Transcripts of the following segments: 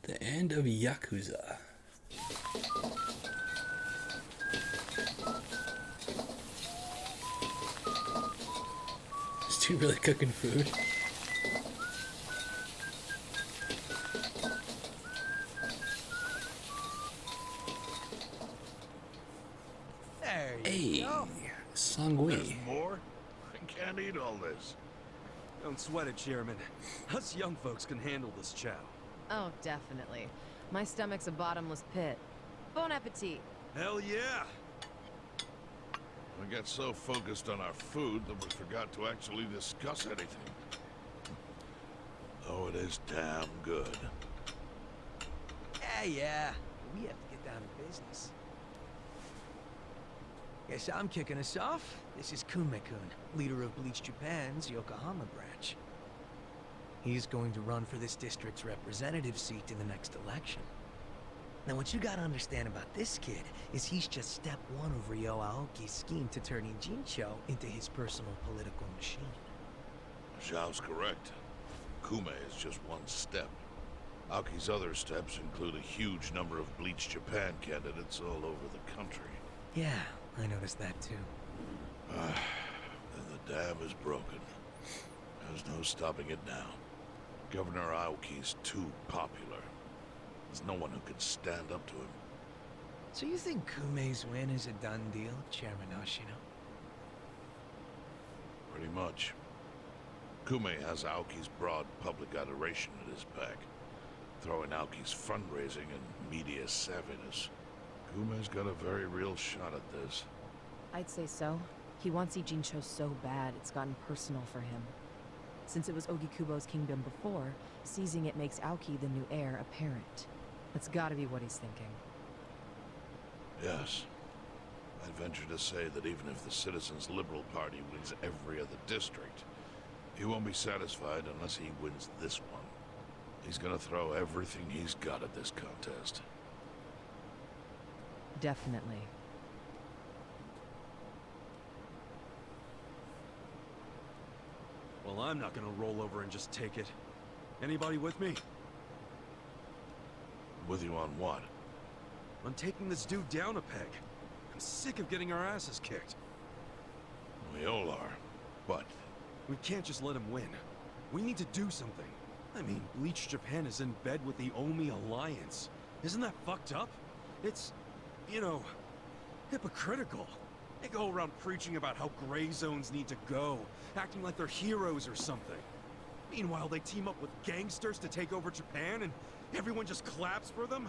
The end of Yakuza. Is she really cooking food? There you Hey, go. There's Sangui. more? I can't eat all this. Don't sweat it, Chairman. Us young folks can handle this chow. Oh, definitely. My stomach's a bottomless pit. Bon appetit. Hell yeah! We got so focused on our food that we forgot to actually discuss anything. Oh, it is damn good. Yeah. We have to get down to business. Guess I'm kicking us off. This is Kume-kun, leader of Bleach Japan's Yokohama branch. He's going to run for this district's representative seat in the next election. Now, what you gotta understand about this kid is he's just step one of Ryo Aoki's scheme to turn Ijincho into his personal political machine. Zhao's correct. Kume is just one step. Aoki's other steps include a huge number of Bleach Japan candidates all over the country. Yeah, I noticed that too. And the dam is broken. There's no stopping it now. Governor Aoki's too popular. There's no one who can stand up to him. So you think Kume's win is a done deal, Chairman Hoshino? Pretty much. Kume has Aoki's broad public adoration at his back. Throwing Aoki's fundraising and media savviness. Kume's got a very real shot at this. I'd say so. He wants Ijincho so bad it's gotten personal for him. Since it was Ogikubo's kingdom before, seizing it makes Aoki the new heir apparent. That's gotta be what he's thinking. Yes. I'd venture to say that even if the Citizens Liberal Party wins every other district, he won't be satisfied unless he wins this one. He's gonna throw everything he's got at this contest. Definitely. Well, I'm not gonna roll over and just take it. Anybody with me? With you on what? I'm taking this dude down a peg. I'm sick of getting our asses kicked. We all are. But We can't just let him win. We need to do something. I mean, Bleach Japan is in bed with the Omi Alliance. Isn't that fucked up? It's, you know, hypocritical. They go around preaching about how gray zones need to go, acting like they're heroes or something. Meanwhile, they team up with gangsters to take over Japan, and everyone just claps for them?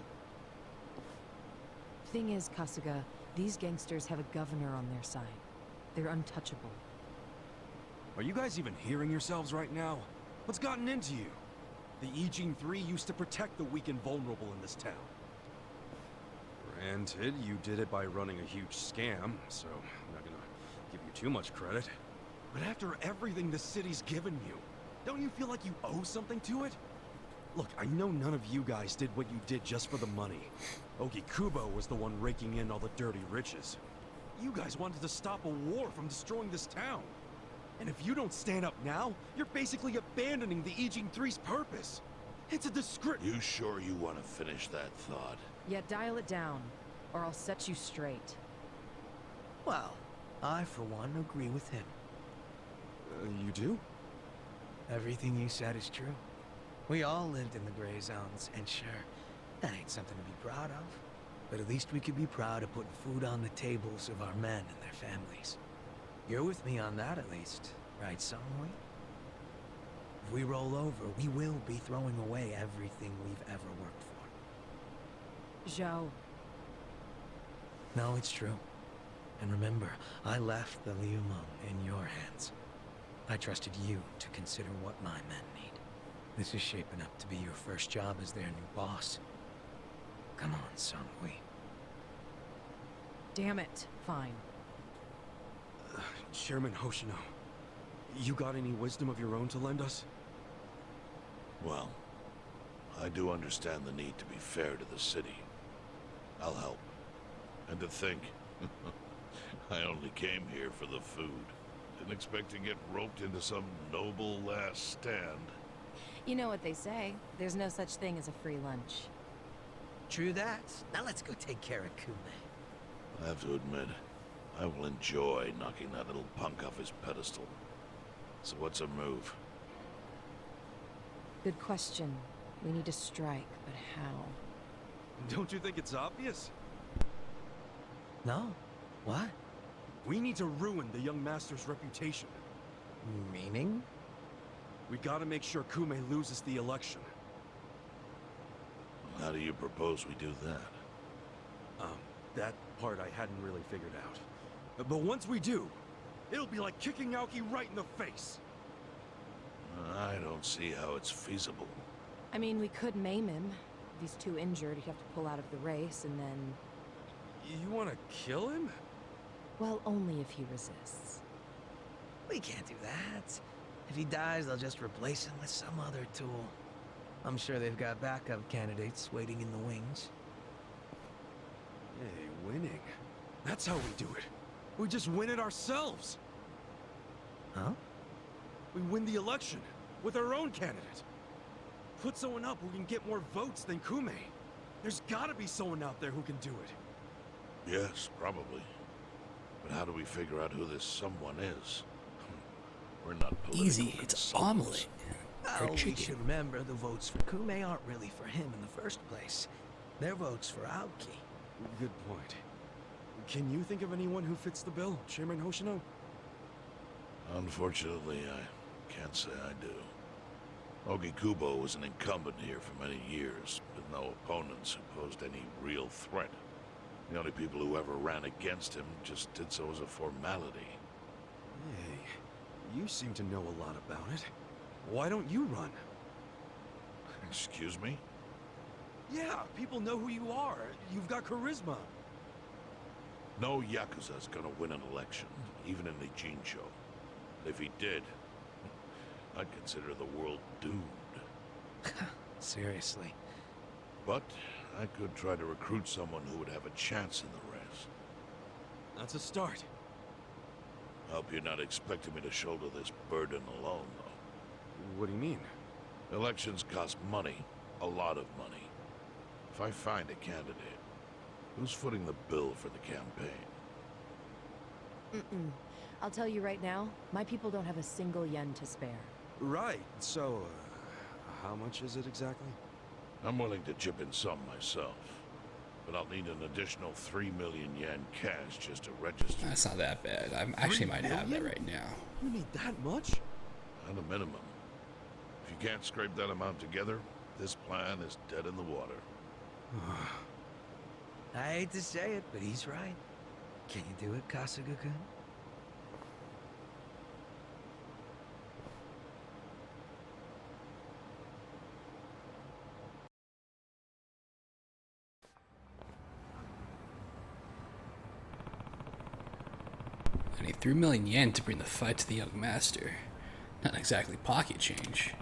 Thing is, Kasuga, these gangsters have a governor on their side. They're untouchable. Are you guys even hearing yourselves right now? What's gotten into you? The Ijin 3 used to protect the weak and vulnerable in this town. Granted, you did it by running a huge scam, so I'm not gonna give you too much credit. But after everything the city's given you, don't you feel like you owe something to it? Look, I know none of you guys did what you did just for the money. Ogikubo was the one raking in all the dirty riches. You guys wanted to stop a war from destroying this town. And if you don't stand up now, you're basically abandoning the Ijin 3's purpose. It's a disgrace. you sure you want to finish that thought? Yeah, dial it down, or I'll set you straight. Well, I for one agree with him. You do? Everything you said is true. We all lived in the gray zones, and sure, that ain't something to be proud of. But at least we could be proud of putting food on the tables of our men and their families. You're with me on that, at least, right, Songhui? If we roll over, we will be throwing away everything we've ever worked for. Zhao, No, it's true. And remember, I left the Liu Meng in your hands. I trusted you to consider what my men need. This is shaping up to be your first job as their new boss. Come on, Songhui. damn it. Fine. Chairman Hoshino, you got any wisdom of your own to lend us? Well, I do understand the need to be fair to the city. I'll help. And to think, I only came here for the food. Didn't expect to get roped into some noble last stand. You know what they say. There's no such thing as a free lunch. True that. Now let's go take care of Kume. I have to admit, I will enjoy knocking that little punk off his pedestal. So what's our move? Good question. We need to strike, but how? Don't you think it's obvious? No? What? We need to ruin the young master's reputation. Meaning? We gotta make sure Kume loses the election. How do you propose we do that? That part I hadn't really figured out. But once we do, it'll be like kicking Aoki right in the face. I don't see how it's feasible. I mean, we could maim him. If he's too injured, he'd have to pull out of the race, and then... You wanna kill him? Well, only if he resists. We can't do that. If he dies, they'll just replace him with some other tool. I'm sure they've got backup candidates waiting in the wings. Hey, winning. That's how we do it. We just win it ourselves. Huh? We win the election with our own candidate. Put someone up who can get more votes than Kume. There's gotta be someone out there who can do it. Yes, probably. But how do we figure out who this someone is? We're not political Easy. It's consultants. omelet. Oh, Or we chicken. should remember the votes for Kume aren't really for him in the first place. They're votes for Aoki. Good point. Can you think of anyone who fits the bill, Chairman Hoshino? Unfortunately, I can't say I do. Ogi Kubo was an incumbent here for many years, with no opponents who posed any real threat. The only people who ever ran against him just did so as a formality. Hey, you seem to know a lot about it. Why don't you run? Excuse me? Yeah, people know who you are. You've got charisma. No Yakuza's gonna win an election, even in the Jincho. And if he did, I'd consider the world doomed. Seriously. But I could try to recruit someone who would have a chance in the race. That's a start. Hope you're not expecting me to shoulder this burden alone, though. What do you mean? Elections cost money. A lot of money. If I find a candidate, who's footing the bill for the campaign? I'll tell you right now, my people don't have a single yen to spare. Right, so, how much is it exactly? I'm willing to chip in some myself, but I'll need an additional 3 million yen cash just to register. That's not that bad. I actually might have that right now. You need that much? At a minimum. If you can't scrape that amount together, this plan is dead in the water. I hate to say it, but he's right. Can you do it, Kasuga-kun? I need 3 million yen to bring the fight to the young master. Not exactly pocket change.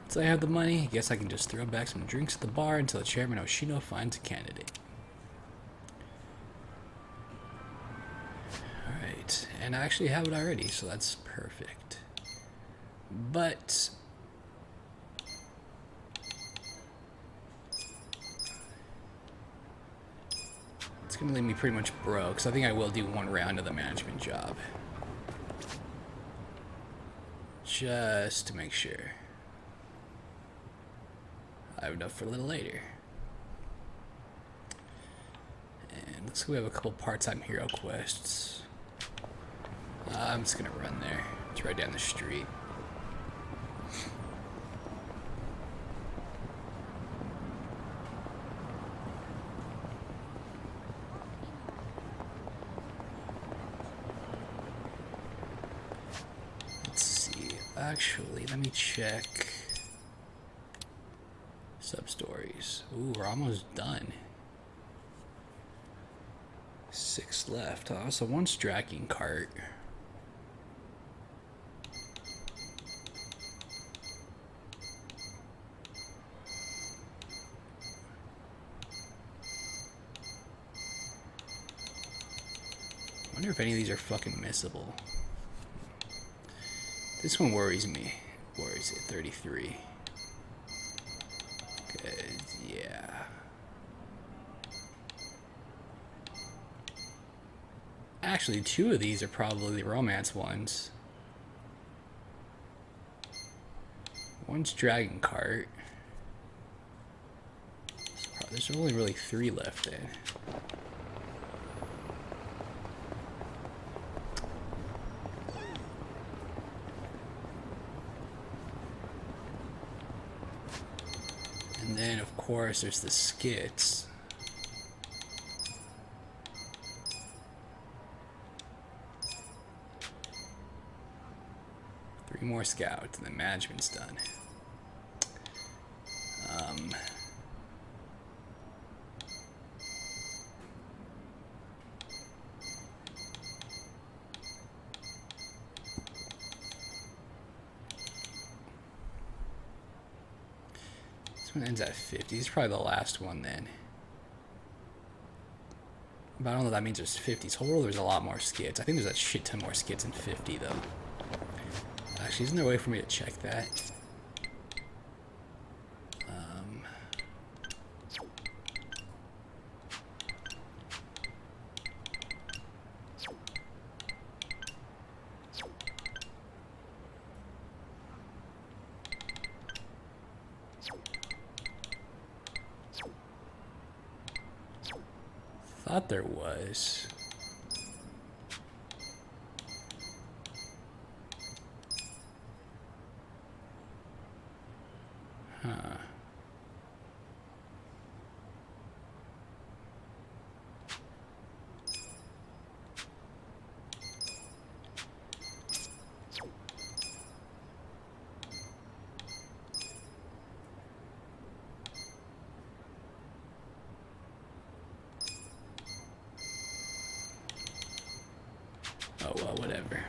Once I have the money, I guess I can just throw back some drinks at the bar until Chairman Hoshino finds a candidate. Alright, and I actually have it already, so that's perfect. But it's gonna leave me pretty much broke, because I think I will do one round of the management job. Just to make sure I have enough for a little later. And looks like we have a couple part-time hero quests. I'm just gonna run there. It's right down the street. Let's see. Actually, let me check. Sub-stories. Ooh, we're almost done. 6 left. So 1 striking cart. Wonder if any of these are fucking missable. This one worries me. Where is it? 33. Actually, 2 of these are probably the romance ones. One's Dragon Cart. There's only really 3 left then. And then, of course, there's the skits. Three more scouts, and then management's done. This one ends at 50. It's probably the last one then. But I don't know if that means there's 50 total. There's a lot more skits. I think there's a shit ton more skits than 50 though. Actually, isn't there a way for me to check that? Thought there was. Huh. Oh well, whatever.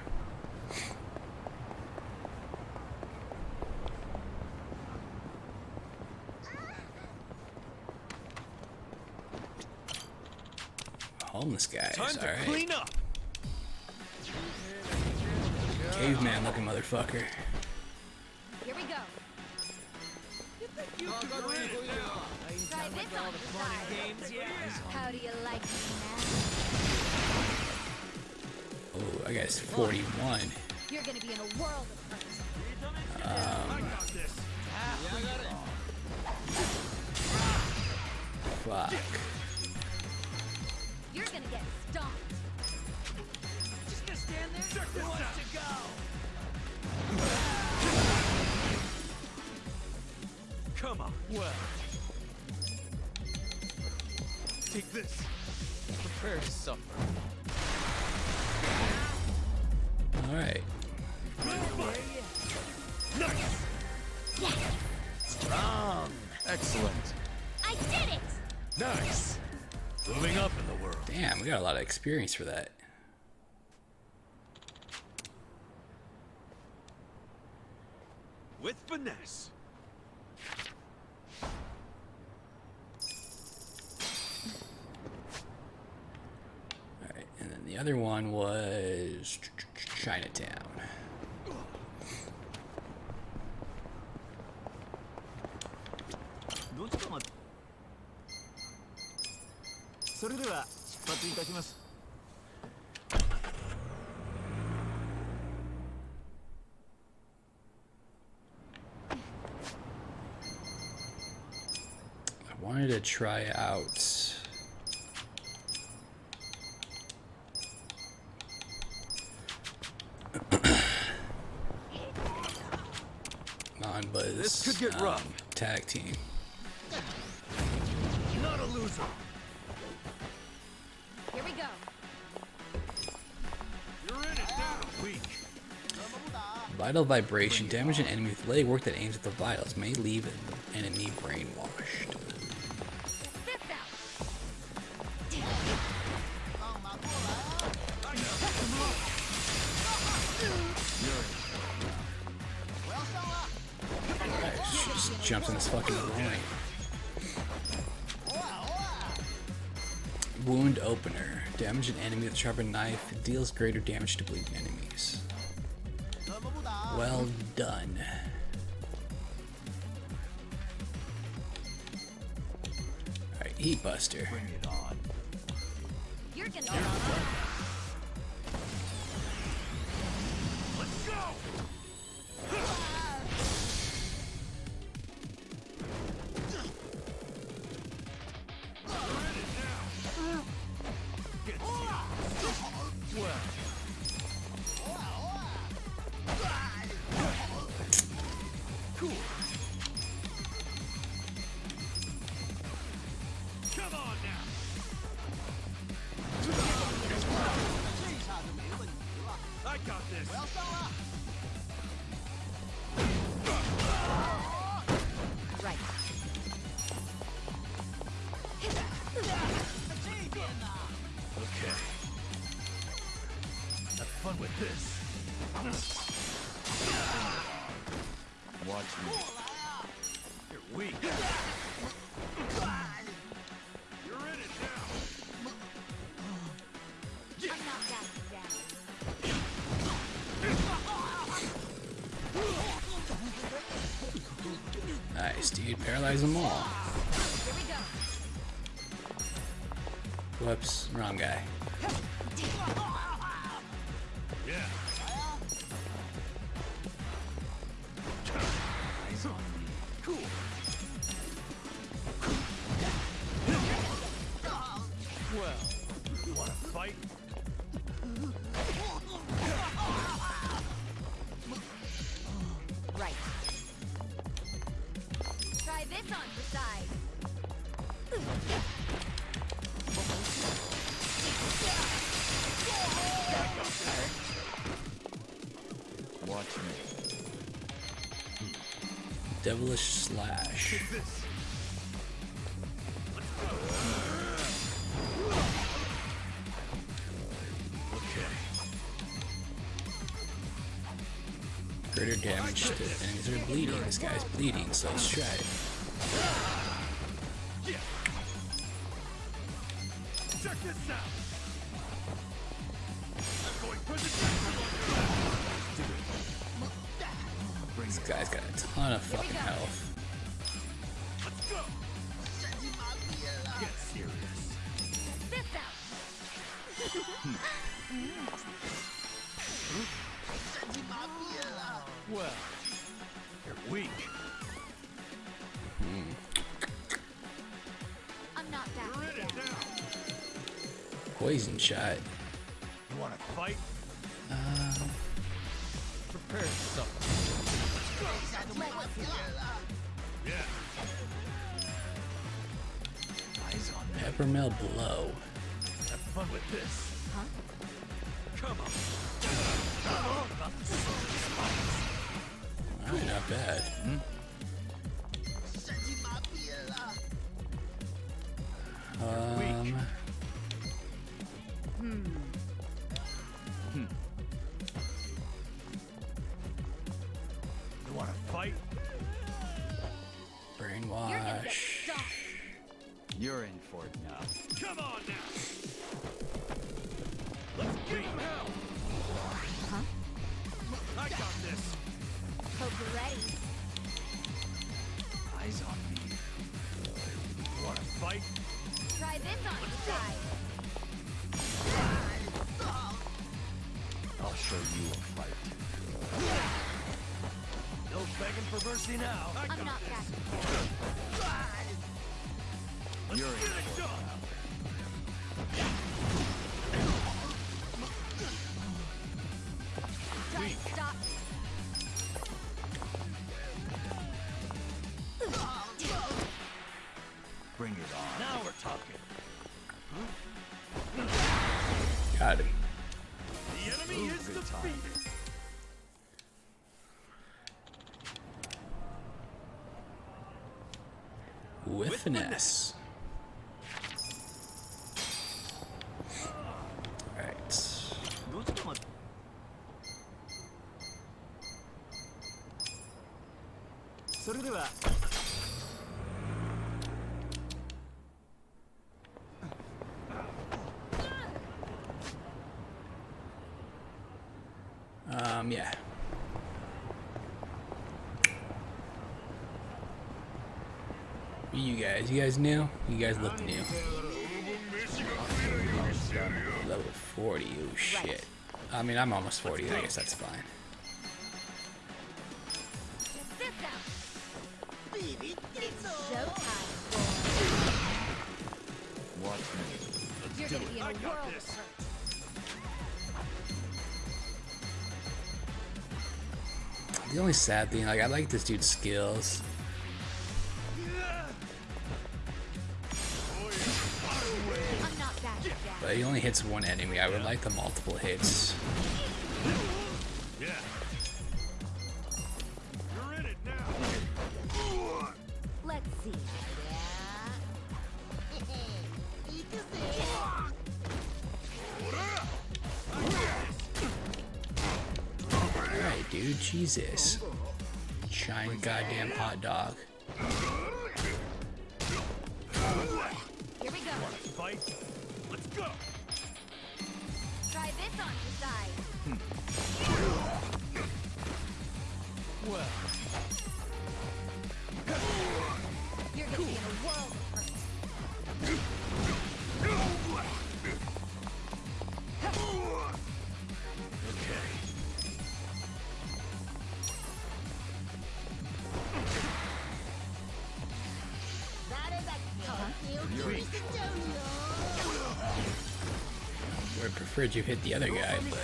Homeless guys, alright. Clean up. Caveman looking motherfucker. Here we go. Try this on the side. How do you like me now? Oh, I guess 41. You're gonna be in a world of hurt. Fuck. You're gonna get stomped. Just gonna stand there. Who wants to go? Come on. Well. Take this. Prepare to suffer. Alright. Nice. Strong. Excellent. I did it! Nice. Moving up in the world. Damn, we got a lot of experience for that. With finesse. Alright, and then the other one was Chinatown. I wanted to try out non-buzz This could get rough. tag team. Not a loser. Here we go. You're in it now. Weak. Vital vibration. Damage an enemy with leg work that aims at the vitals may leave an enemy brainwashed. This out. Alright, just jumps in this fucking groin. Wound opener. Damage an enemy with a sharpened knife. It deals greater damage to bleeding enemies. Well done. Alright, Heat Buster. You're gonna get weak. You're in it now. I'm not backing down. Nice, dude. Paralyze them all. Here we go. Whoops. Wrong guy. Yeah. Eyes on me. Cool. Well, you wanna fight? Right. Try this on for size. Watch me. Devilish slash. This. Okay. Greater damage to enemies are bleeding. This guy's bleeding, so let's try it. Check this out. I'm going for the This guy's got a ton of fucking health. Let's go. Get serious. This out. Well, you're weak. I'm not You're in backing it down. now. Poison shot. You wanna fight? Prepare yourself. Yeah. Eyes on me. Peppermill blow. Have fun with this. Huh? Come on. Alright, not bad. You wanna fight? You're gonna get Brainwash. stomped. You're in for it now. Come on now. Let's give him hell. Huh? I got this. Hope you're ready. Eyes on me. You wanna fight? Try this on for size. I'll show you a fight. No begging for mercy now. I'm not backing down. Let's You're in get it for it done. now. Try to stop. Bring it on. Now we're talking. Got him. The enemy is Good time. defeated. With finesse. Alright. Yeah. You guys new? You guys look new. Level 40, oh shit. I mean, I'm almost 40, I guess that's fine. This out. It's showtime. Watch me. You're gonna be in a I world got of this. hurt. The only sad thing, like, I like this dude's skills. I'm not backing down. But he only hits one enemy. I would like the multiple hits. Yeah. You're in it now. Let's see. Alright, dude, Jesus. Giant goddamn hot dog. fight? Let's go! Try this on the side. Well, You're gonna be in a world of hurt. okay. Would have preferred you hit the other guy, but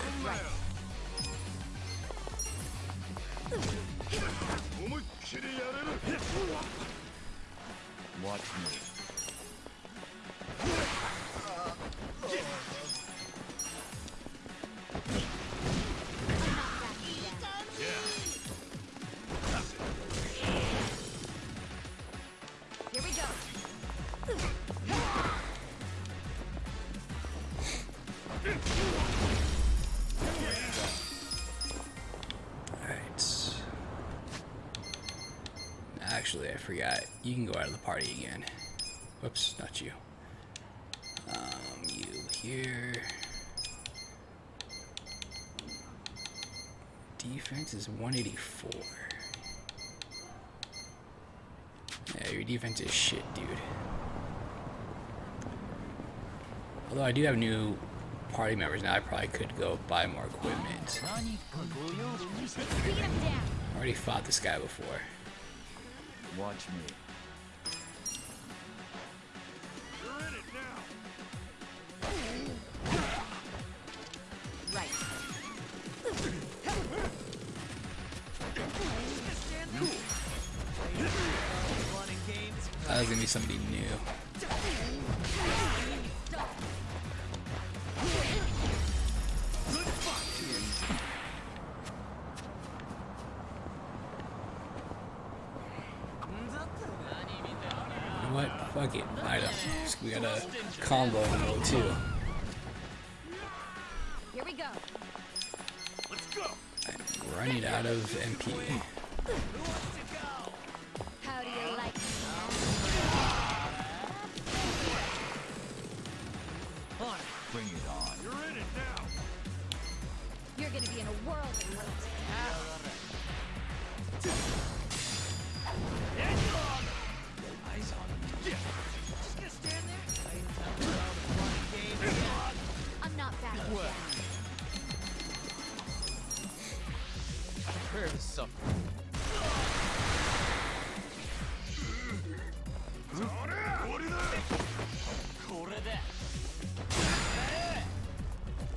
Watch me. Here we go. alright. Actually, I forgot. You can go out of the party again. Whoops, not you. You here. Defense is 184. Yeah, your defense is shit, dude. Although I do have new party members now, I probably could go buy more equipment. Beat him down. I already fought this guy before. Watch me. You're in it now! Right. That was gonna be somebody new. You know what? Fuck it. I don't. We got a combo in the middle too. Here we go. Let's go! I'm running out of MP. How do you like me Bring it on. You're in it now! now? You're gonna be in a world of hurt. Eyes on me. Just gonna stand there? I'm not backing down. Prepare to suffer.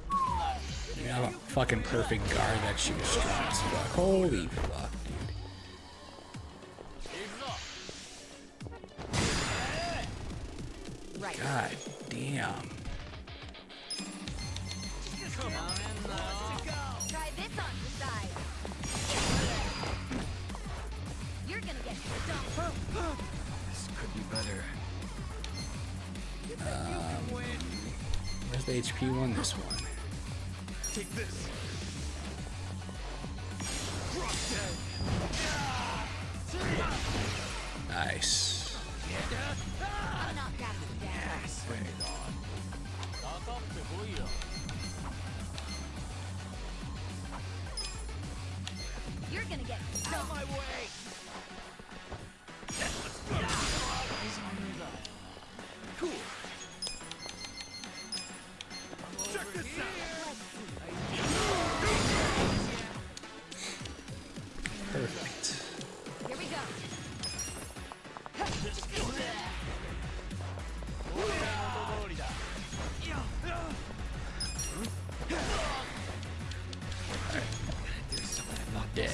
I mean, I have a fucking perfect guard that shoots strong as fuck. Holy fuck, dude. Right. God damn. Try this on the side. You're gonna get stumped. This could be better. Where's the HP one? This one. Take this! Nice. I'm not backing down. Bring it on. You're gonna get stumped. My way! Cool! Check this out! Perfect. Here we go. Dead.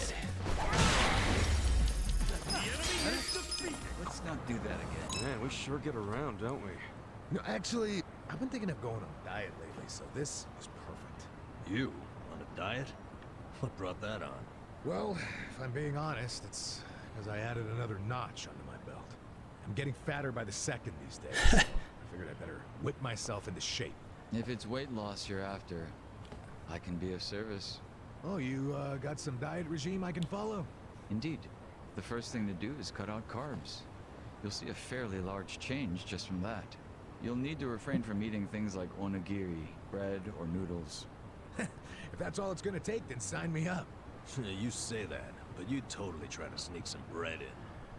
Let's not do that again. Man, we sure get around, don't we? No, actually, I've been thinking of going on a diet lately, so this is perfect. You? On a diet? What brought that on? Well, if I'm being honest, it's because I added another notch under my belt. I'm getting fatter by the second these days. So I figured I'd better whip myself into shape. If it's weight loss you're after, I can be of service. Oh, you got some diet regime I can follow? Indeed. The first thing to do is cut out carbs. You'll see a fairly large change just from that. You'll need to refrain from eating things like onigiri, bread, or noodles. If that's all it's gonna take, then sign me up. You say that, but you'd totally try to sneak some bread in.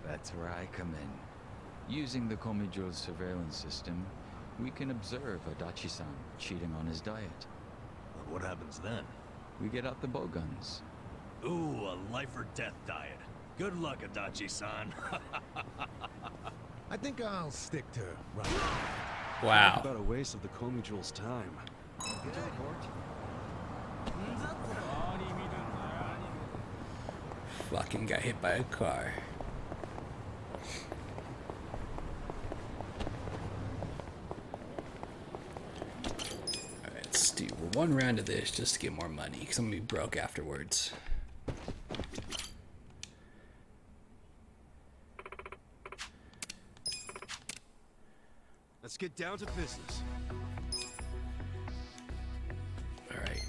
That's where I come in. Using the Komijo's surveillance system, we can observe Adachi-san cheating on his diet. But what happens then? We get out the bowguns. Ooh, a life or death diet. Good luck, Adachi-san. I think I'll stick to running. Wow. About a waste of the Komijul's time. Fucking got hit by a car. Alright, let's do one round of this just to get more money, because I'm gonna be broke afterwards. Let's get down to business. Alright.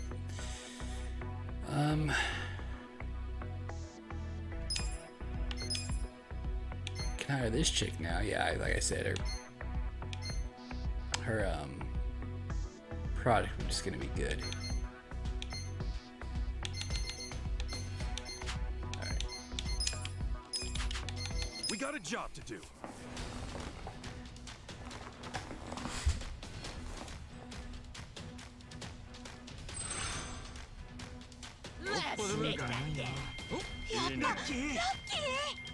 Can hire this chick now. Yeah, like I said, her product is gonna be good. Alright. We got a job to do.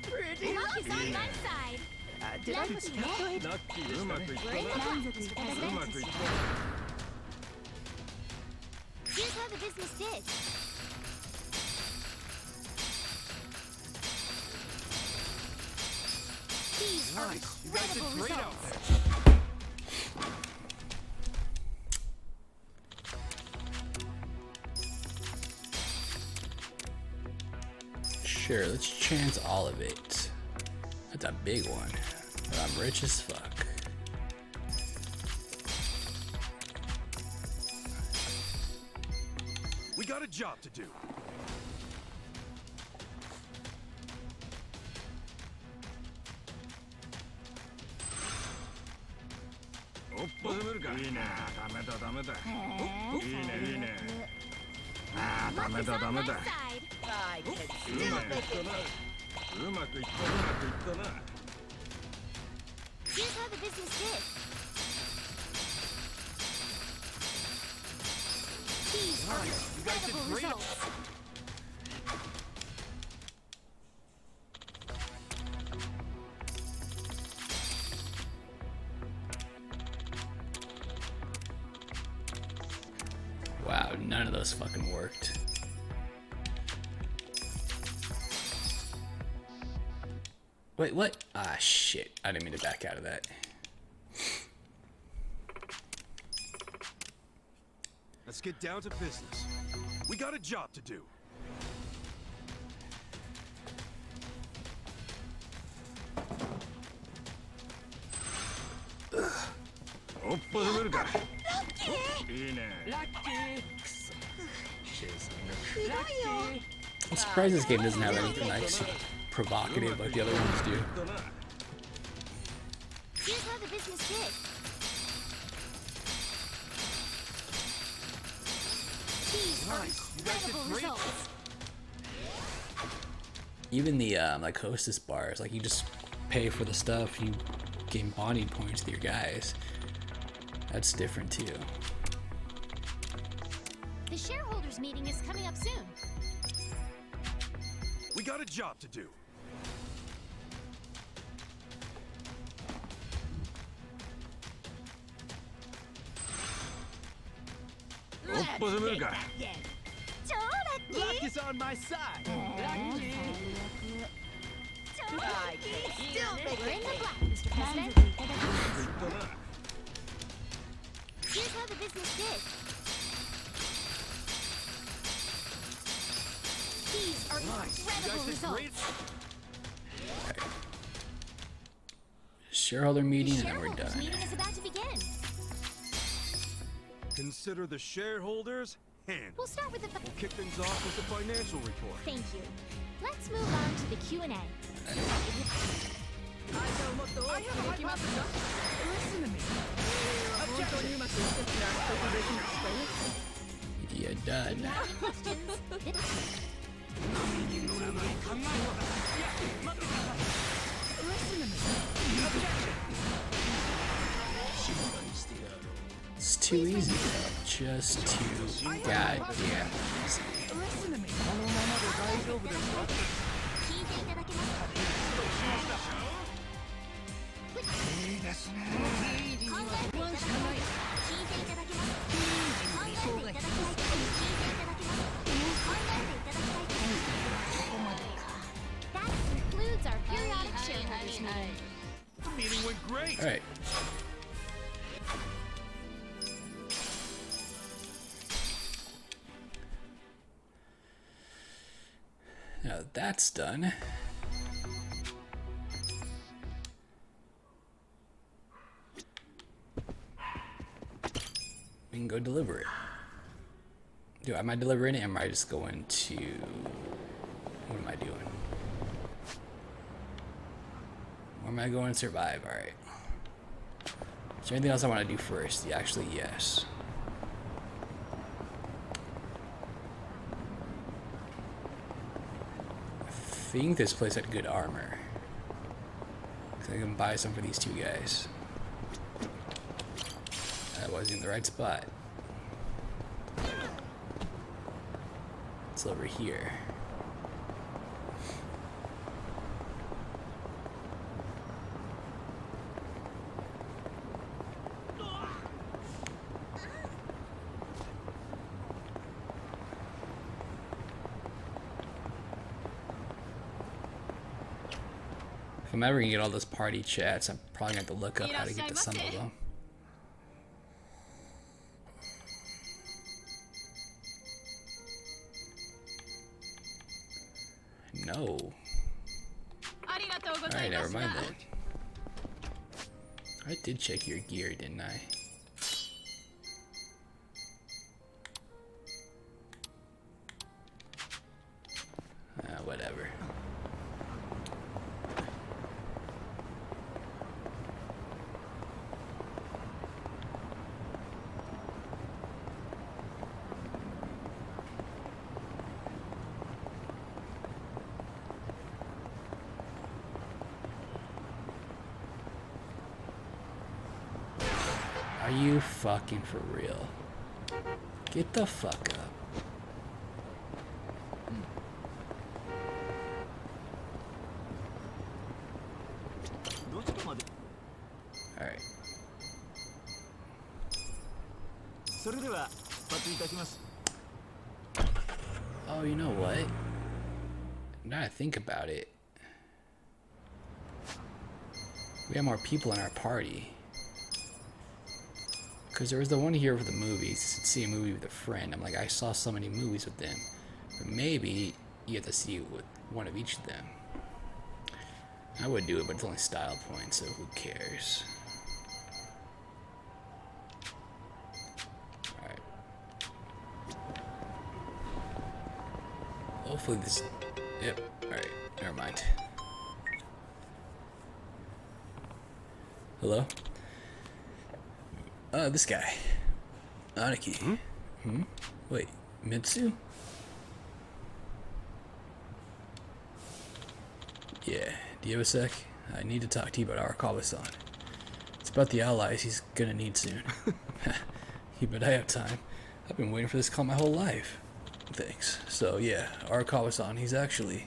Pretty lucky on my side. Did I miscalculate? Here's how the business did. These are incredible results. Sure, let's chance all of it. That's a big one. But I'm rich as fuck. We got a job to do. Luck is on my side. I can still make it. Here's how the business did. These are incredible results. Wow, none of those fucking worked. Wait, what? Ah, shit. I didn't mean to back out of that. Let's get down to business. We got a job to do. I'm surprised this game doesn't have anything like super provocative like the other ones do. Here's how the business did. These are incredible results. Even the like hostess bars, like you just pay for the stuff, you gain bonding points to your guys. That's different too. The shareholders meeting is coming up soon. We got a job to do. Luck is on my side. I can still make We're in it. the black, Mr. President. Here's how the business did. These are incredible results. Shareholder meeting The and then we're shareholders done. meeting is about to begin. Consider the shareholders handled. We'll start with the. We'll kick things off with the financial report. Thank you. Let's move on to the Q&A. Listen to me. You're done. It's too easy, though. Just too goddamn easy. That concludes our periodic shareholders meeting. The meeting went great. All right. Now that that's done, we can go deliver it. Am I delivering it? Or am I just going to? What am I doing? Where am I going to survive? All right. Is there anything else I want to do first? Yeah, actually, yes. I think this place had good armor. So I can buy some for these two guys. That wasn't in the right spot. It's over here. If I'm ever gonna get all those party chats, I'm probably gonna have to look up how to get to some of them. No. Alright, never mind then. I did check your gear, didn't I? Whatever. Are you fucking for real? Get the fuck up. Alright. Oh, you know what? Now I think about it. We have more people in our party. Because there was the one here for the movies. See a movie with a friend. I'm like, I saw so many movies with them. But maybe you have to see it with one of each of them. I would do it, but it's only style points, so who cares? Alright. Hopefully this... Yep, alright, never mind. Hello? This guy. Aoki. Wait, Mitsu? Yeah, do you have a sec? I need to talk to you about Arakawa-san. It's about the allies he's gonna need soon. You bet I have time. I've been waiting for this call my whole life. Thanks. So yeah, Arakawa-san, he's actually...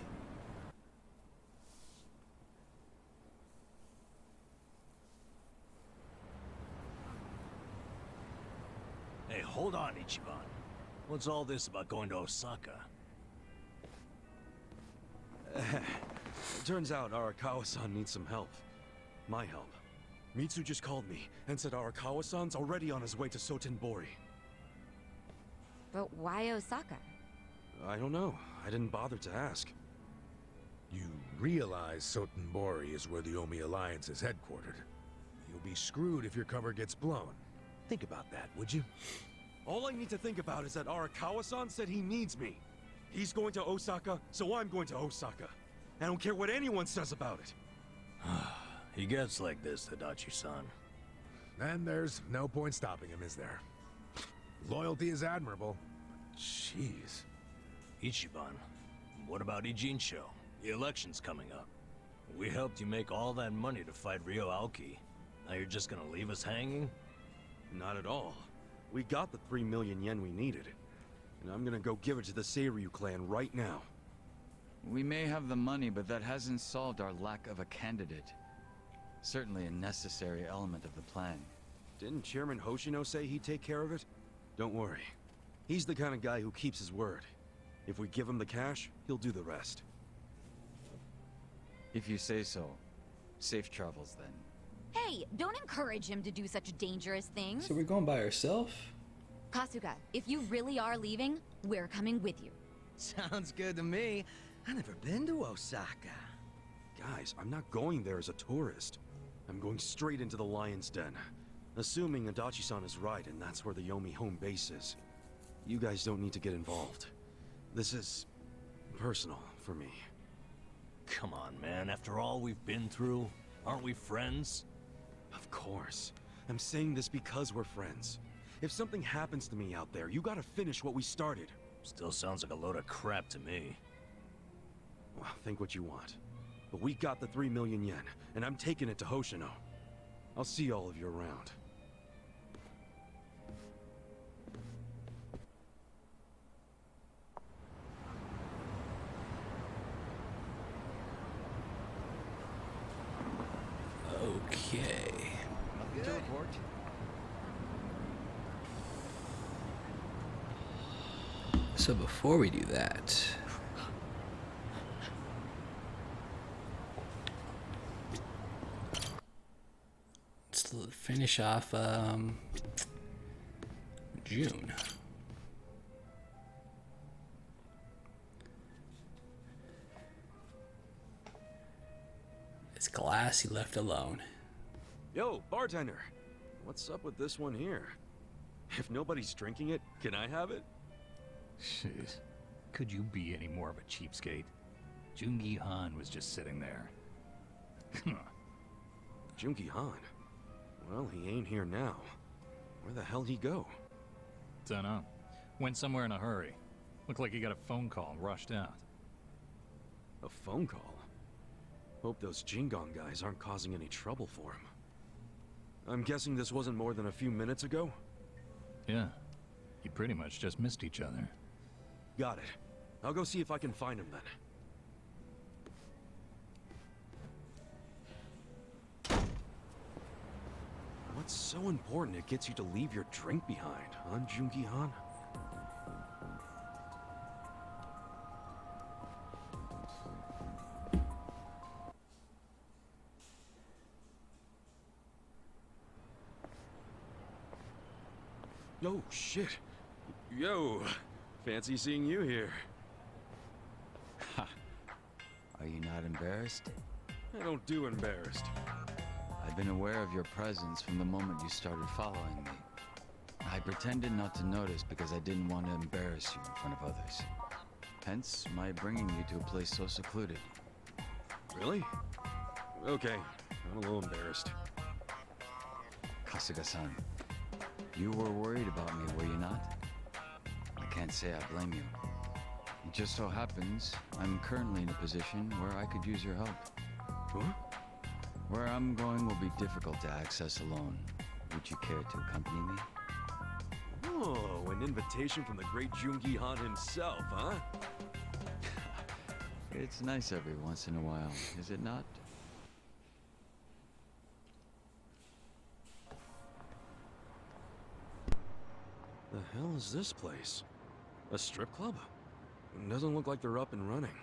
Hey, hold on, Ichiban. What's all this about going to Osaka? Turns out Arakawa-san needs some help. My help. Mitsu just called me and said Arakawa-san's already on his way to Sotenbori. But why Osaka? I don't know. I didn't bother to ask. You realize Sotenbori is where the Omi Alliance is headquartered. You'll be screwed if your cover gets blown. Think about that, would you? All I need to think about is that Arakawa-san said he needs me. He's going to Osaka, so I'm going to Osaka. I don't care what anyone says about it. He gets like this, Tadachi-san. then there's no point stopping him, is there? Loyalty is admirable. Jeez. Ichiban, what about Ijincho? The election's coming up. We helped you make all that money to fight Ryo Aoki. Now you're just gonna leave us hanging? Not at all. We got the 3 million yen we needed. And I'm gonna go give it to the Seiryu clan right now. We may have the money, but that hasn't solved our lack of a candidate. Certainly a necessary element of the plan. Didn't Chairman Hoshino say he'd take care of it? Don't worry. He's the kind of guy who keeps his word. If we give him the cash, he'll do the rest. If you say so. Safe travels then. Hey, don't encourage him to do such dangerous things. So we're going by ourselves? Kasuga, if you really are leaving, we're coming with you. Sounds good to me. I've never been to Osaka. Guys, I'm not going there as a tourist. I'm going straight into the Lion's Den. Assuming Adachi-san is right and that's where the Yomi home base is. You guys don't need to get involved. This is personal for me. Come on, man. After all we've been through, aren't we friends? Of course. I'm saying this because we're friends. If something happens to me out there, you gotta finish what we started. Still sounds like a load of crap to me. Well, think what you want. But we got the 3 million yen, and I'm taking it to Hoshino. I'll see all of you around. Okay. Nothing to report. So before we do that, let's finish off June. It's glass he left alone. Yo, bartender! What's up with this one here? If nobody's drinking it, can I have it? Jeez. Could you be any more of a cheapskate? Jungi Han was just sitting there. Jungi Han? Well, he ain't here now. Where the hell he go? Dunno. Went somewhere in a hurry. Looked like he got a phone call and rushed out. A phone call? Hope those Jingon guys aren't causing any trouble for him. I'm guessing this wasn't more than a few minutes ago? Yeah. You pretty much just missed each other. Got it. I'll go see if I can find him then. What's so important it gets you to leave your drink behind, huh, Jungi Han? Oh, shit. Yo, fancy seeing you here. Ha! Are you not embarrassed? I don't do embarrassed. I've been aware of your presence from the moment you started following me. I pretended not to notice because I didn't want to embarrass you in front of others. Hence, my bringing you to a place so secluded. Really? Okay, I'm a little embarrassed. Kasuga-san, you were worried about me, were you not? I can't say I blame you. It just so happens, I'm currently in a position where I could use your help. Huh? Where I'm going will be difficult to access alone. Would you care to accompany me? Oh, an invitation from the great Jungi Han himself, huh? It's nice every once in a while, is it not? The hell is this place? A strip club? Doesn't look like they're up and running.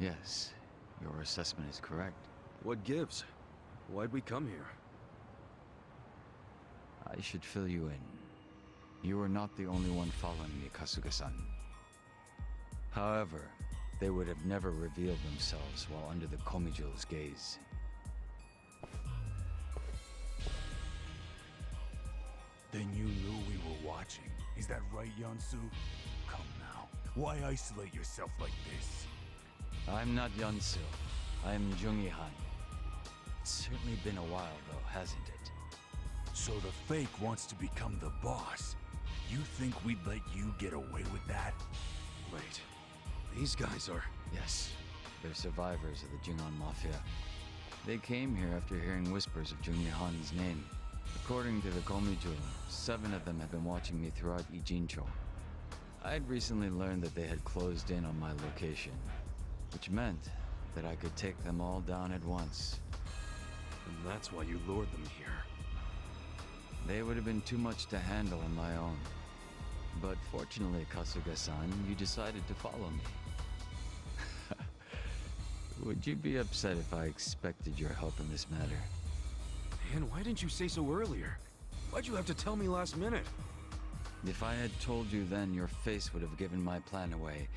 Yes, your assessment is correct. What gives? Why'd we come here? I should fill you in. You are not the only one following me, Kasuga-san. However, they would have never revealed themselves while under the Komijo's gaze. Then you knew we were watching. Is that right, Yansu? Come now. Why isolate yourself like this? I'm not Yansu. I'm Jungi Han. It's certainly been a while, though, hasn't it? So the fake wants to become the boss. You think we'd let you get away with that? Wait, these guys are... Yes, they're survivors of the Jingon Mafia. They came here after hearing whispers of Jungi Han's name. According to the Komijo, 7 of them have been watching me throughout Ijincho. I'd recently learned that they had closed in on my location, which meant that I could take them all down at once. And that's why you lured them here. They would have been too much to handle on my own. But fortunately, Kasuga-san, you decided to follow me. Would you be upset if I expected your help in this matter? Man, why didn't you say so earlier? Why'd you have to tell me last minute? If I had told you then, your face would have given my plan away.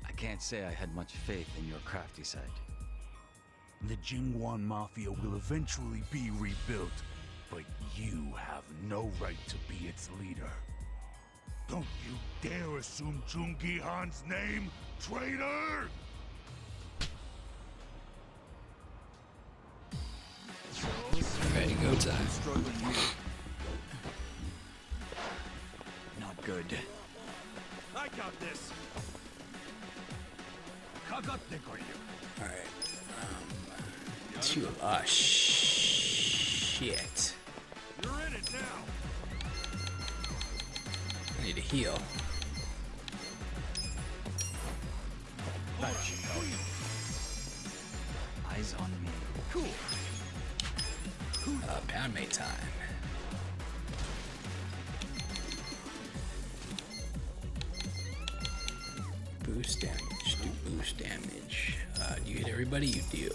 I can't say I had much faith in your crafty side. The Jingwan Mafia will eventually be rebuilt, but you have no right to be its leader. Don't you dare assume Jungi Han's name, traitor! Ready, go time. Not good. I got this. Alright. Shit. You're in it now. I need to heal. Eyes on me. Cool. Pound mate time. Boost damage. Do boost damage. Do you hit everybody? You do.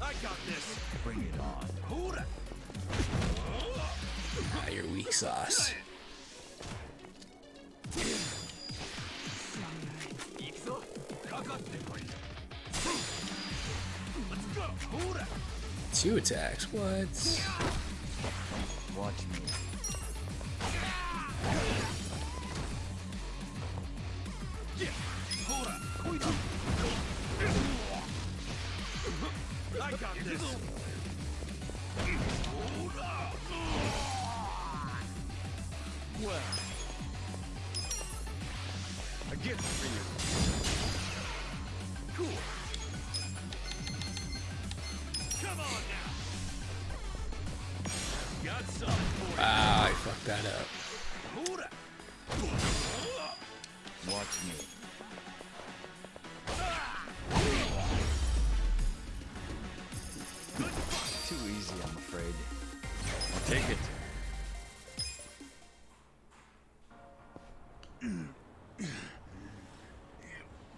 I got this. Bring it on. You're weak sauce. Two attacks. What? Watch me. I got this. Well, I get it for you. Cool. Come on now. Got some for you. Wow, I fucked that up. Watch me. Too easy, I'm afraid. Take it.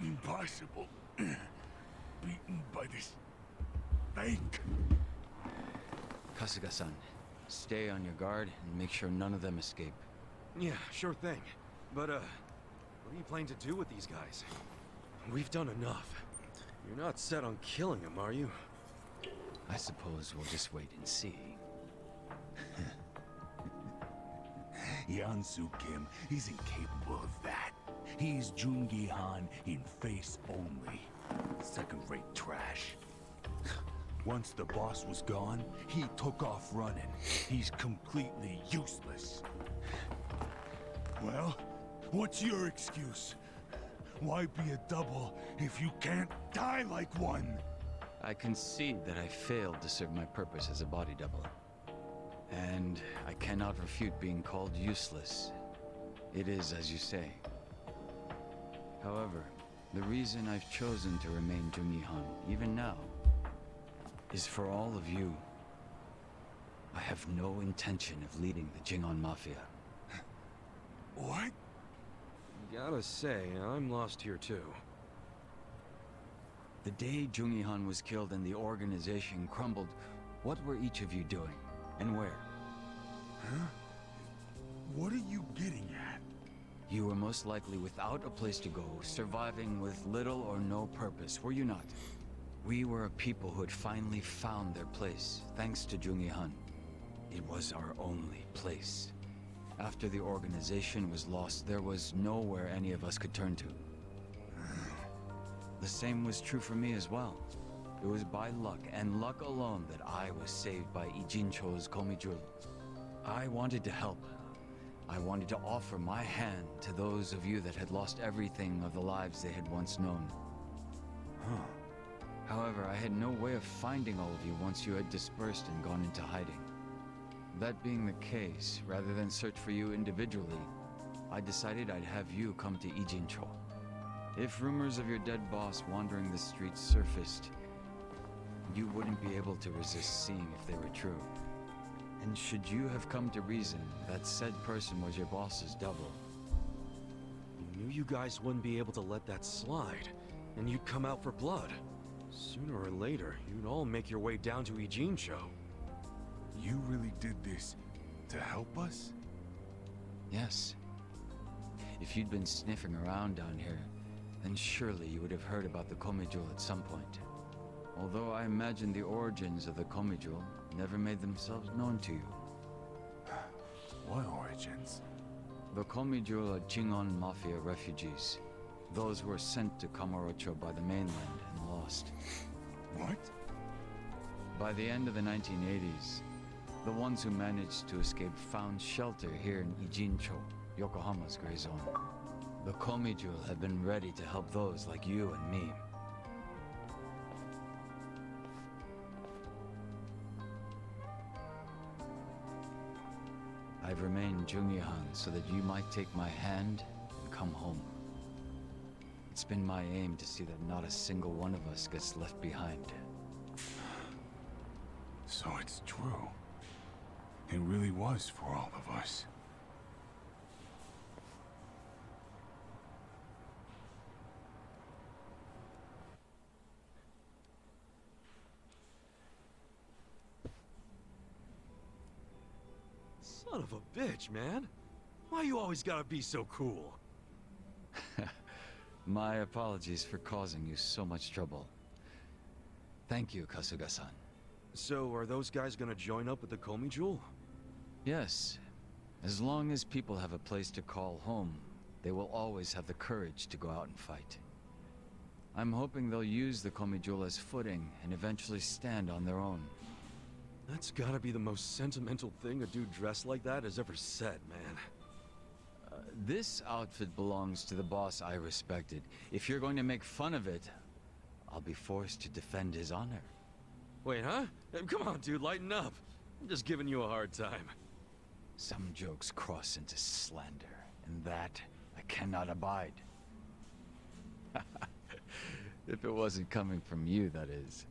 Impossible. Beaten by this fake. Kasuga-san, stay on your guard and make sure none of them escape. Yeah, sure thing. But, what are you planning to do with these guys? We've done enough. You're not set on killing them, are you? I suppose we'll just wait and see. Yansu Kim isn't capable of that. He's Jungi Han in face only. Second-rate trash. Once the boss was gone, he took off running. He's completely useless. Well, what's your excuse? Why be a double if you can't die like one? I concede that I failed to serve my purpose as a body double. And I cannot refute being called useless. It is as you say. However, the reason I've chosen to remain Jungi Han, even now, is for all of you. I have no intention of leading the Jingon Mafia. What? Gotta say, I'm lost here too. The day Jungi Han was killed and the organization crumbled, what were each of you doing? And where? Huh? What are you getting at? You were most likely without a place to go, surviving with little or no purpose, were you not? We were a people who had finally found their place, thanks to Jungi Han. It was our only place. After the organization was lost, there was nowhere any of us could turn to. the same was true for me as well. It was by luck, and luck alone, that I was saved by Ijincho's Komijul. I wanted to help. I wanted to offer my hand to those of you that had lost everything of the lives they had once known. However, I had no way of finding all of you once you had dispersed and gone into hiding. That being the case, rather than search for you individually, I decided I'd have you come to Ijincho. If rumors of your dead boss wandering the streets surfaced, you wouldn't be able to resist seeing if they were true. And should you have come to reason that said person was your boss's double? You knew you guys wouldn't be able to let that slide, and you'd come out for blood. Sooner or later, you'd all make your way down to Ijincho. You really did this to help us? Yes. If you'd been sniffing around down here, then surely you would have heard about the Komijul at some point. Although I imagine the origins of the Komijul never made themselves known to you. What origins? The Komijul are Chingon Mafia refugees. Those who were sent to Kamurocho by the mainland and lost. What? By the end of the 1980s, the ones who managed to escape found shelter here in Ijincho, Yokohama's gray zone. The Komijul have been ready to help those like you and me. I've remained Jungihan so that you might take my hand and come home. It's been my aim to see that not a single one of us gets left behind. So it's true. It really was for all of us. Son of a bitch, man. Why you always gotta be so cool? My apologies for causing you so much trouble. Thank you, Kasuga-san. So, are those guys gonna join up with the Komijul? Yes. As long as people have a place to call home, they will always have the courage to go out and fight. I'm hoping they'll use the Komijul as footing and eventually stand on their own. That's gotta be the most sentimental thing a dude dressed like that has ever said, man. This outfit belongs to the boss I respected. If you're going to make fun of it, I'll be forced to defend his honor. Wait, huh? Come on, dude, lighten up. I'm just giving you a hard time. Some jokes cross into slander, and that I cannot abide. If it wasn't coming from you, that is.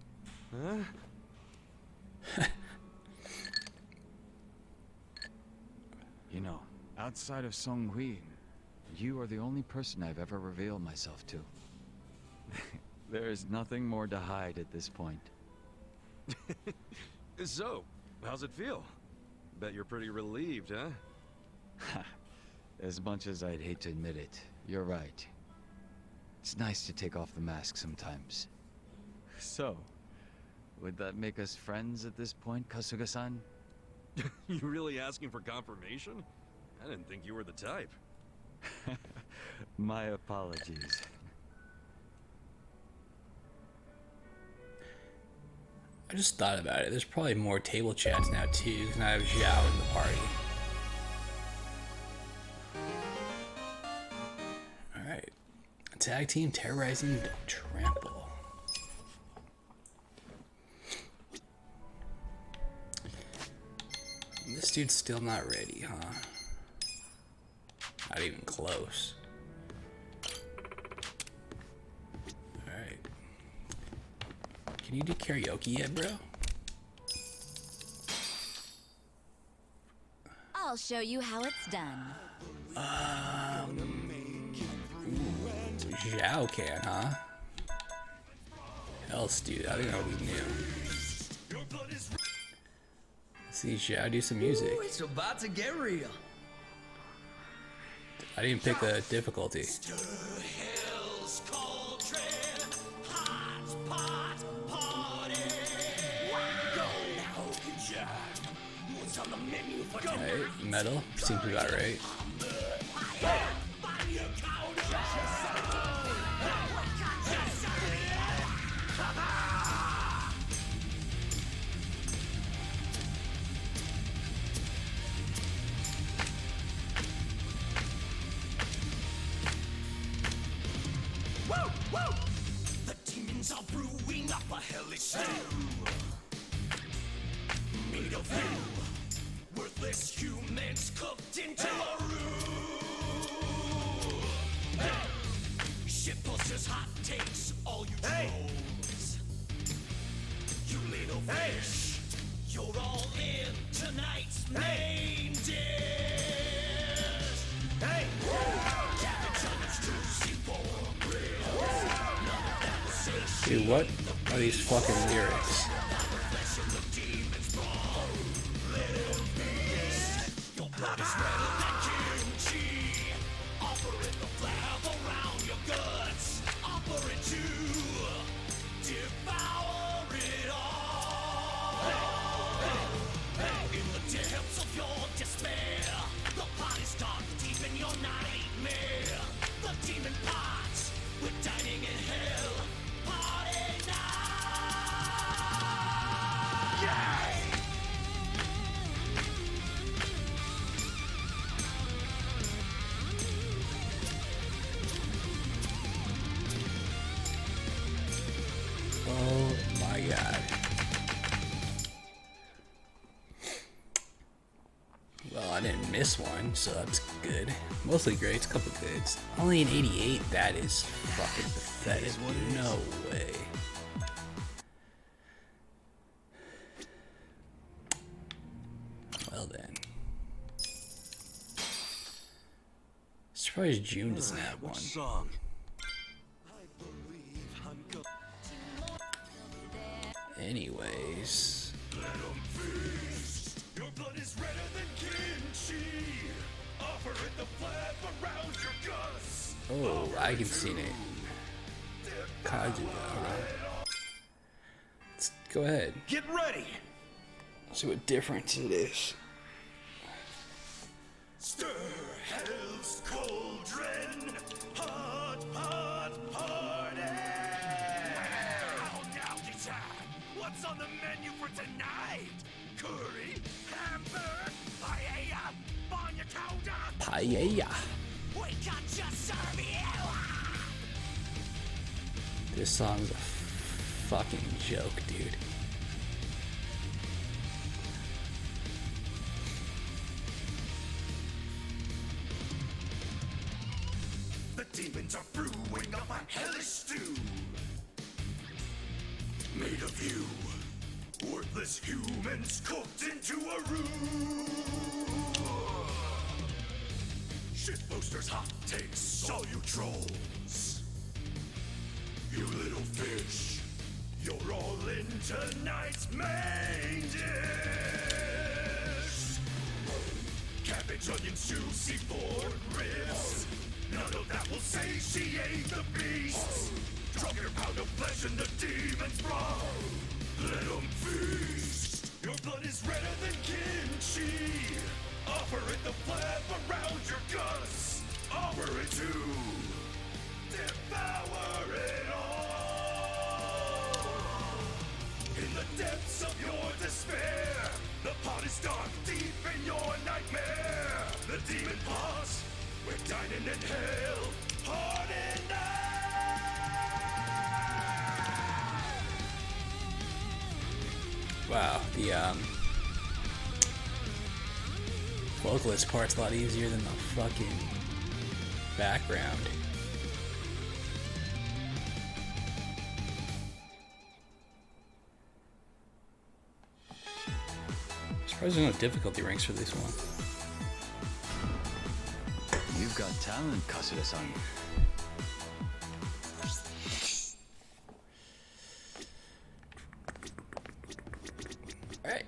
Huh? You know, outside of Song Hui, you are the only person I've ever revealed myself to. There is nothing more to hide at this point. So, how's it feel? Bet you're pretty relieved, huh? As much as I'd hate to admit it, you're right. It's nice to take off the mask sometimes. So, would that make us friends at this point, Kasuga-san? You really asking for confirmation? I didn't think you were the type. My apologies. I just thought about it. There's probably more table chats now too, because now I have Zhao in the party. Alright. Tag team terrorizing the trample. This dude's still not ready, huh? Not even close. Alright. Can you do karaoke yet, bro? I'll show you how it's done. Zhao can, huh? Else, dude, I didn't know we knew. See Zhao do some music. Ooh, it's about to get real. I didn't pick the difficulty. Okay, metal seems about right. Woo! Woo! The demons are brewing up a hellish stew. Meat of you, worthless humans cooked into a roux. Shit posters, hot takes, all you trolls. You little fish, you're all in tonight's main dish. Hey! Dude, what are these fucking lyrics? Oh my god. Well, I didn't miss one, so that's good. Mostly greats, couple goods. Only an 88? That is fucking pathetic. No way. Well then. Surprised June doesn't have one. Song? Anyways. Your blood is redder than kimchi. Offer it the flap around your guts. Oh, I can see it. Kaiju, alright. Let's go ahead. Get ready. See what difference it is. Stir hell's cauldron. Hot, hot, party. Now, guitar. What's on the menu for tonight? Curry, hamburger, paella, banya chowder. Paella. We got just serve you. This song's a fucking joke, dude. The demons are brewing up a hellish stew. Made of you, worthless humans cooked into a roux. Shit posters, hot takes, all you trolls. You little fish, you're all in tonight's main dish. Cabbage, onion stew, seafood ribs. None of that will satiate the beasts. Drop your pound of flesh in the demon's broth. Let them feast. Your blood is redder than kimchi. Offer it the flap around your guts. Offer it to devour it all. In the depths of your despair, the pot is dark, deep in your nightmare. The demon paws, we're dining in hell, hard enough. Wow, the vocalist part's a lot easier than the fucking background. Surprised there's no difficulty ranks for this one. You've got talent, Kasuda-san. Alright.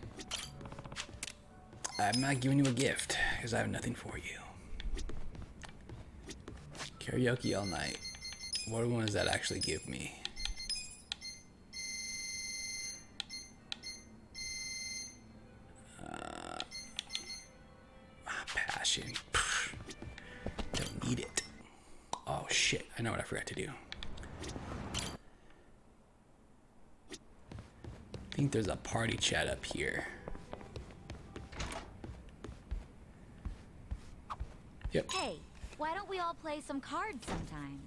I'm not giving you a gift, because I have nothing for you. Karaoke all night. What one does that actually give me? Passion. Don't need it. Oh shit, I know what I forgot to do. I think there's a party chat up here. Yep. Hey, why don't we all play some cards sometime?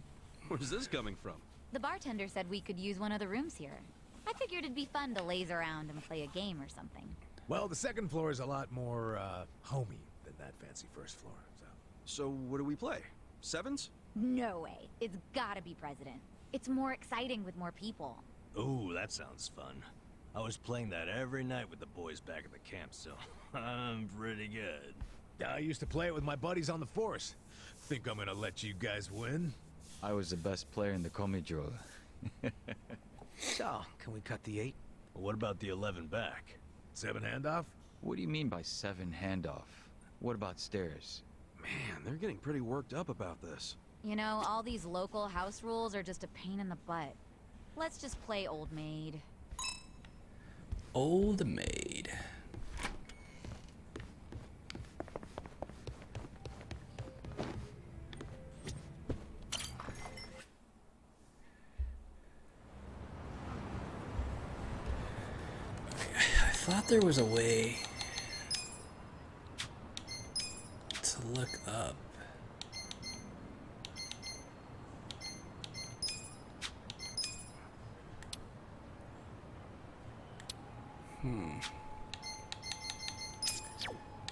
Where's this coming from? The bartender said we could use one of the rooms here. I figured it'd be fun to laze around and play a game or something. Well, the second floor is a lot more, homey than that fancy first floor, so... So what do we play? Sevens? No way. It's gotta be President. It's more exciting with more people. Ooh, that sounds fun. I was playing that every night with the boys back at the camp, so I'm pretty good. I used to play it with my buddies on the force. Think I'm gonna let you guys win? I was the best player in the Komijou. So, can we cut the 8? What about the 11 back? 7 handoff? What do you mean by 7 handoff? What about stairs? Man, they're getting pretty worked up about this. You know, all these local house rules are just a pain in the butt. Let's just play Old Maid. Old Maid. I thought there was a way to look up.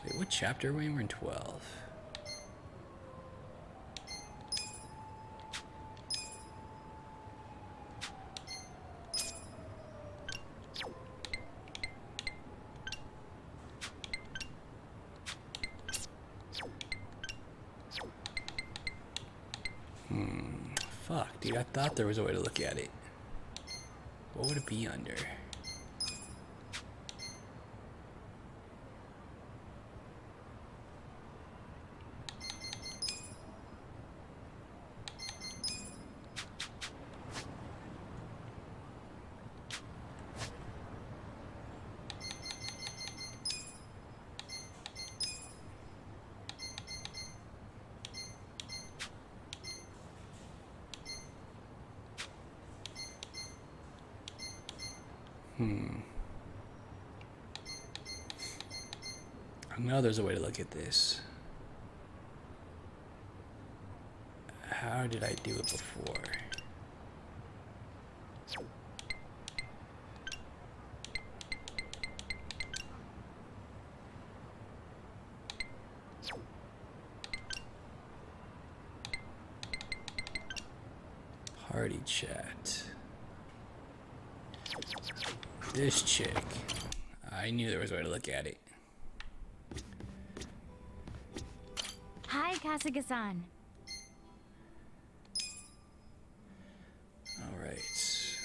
Wait, what chapter are we in? We're in 12. Fuck, dude, I thought there was a way to look at it. What would it be under? I know there's a way to look at this. How did I do it before? Party chat. This chick. I knew there was a way to look at it. Hi, Kasuga-san. Alright.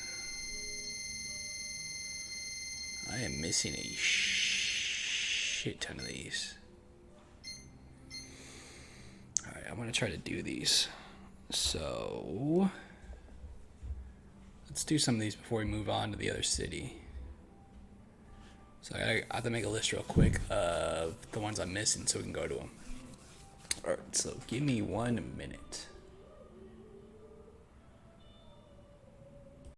I am missing a shit ton of these. Alright, I'm gonna try to do these. So let's do some of these before we move on to the other city. So I have to make a list real quick of the ones I'm missing so we can go to them. Alright, so give me 1 minute.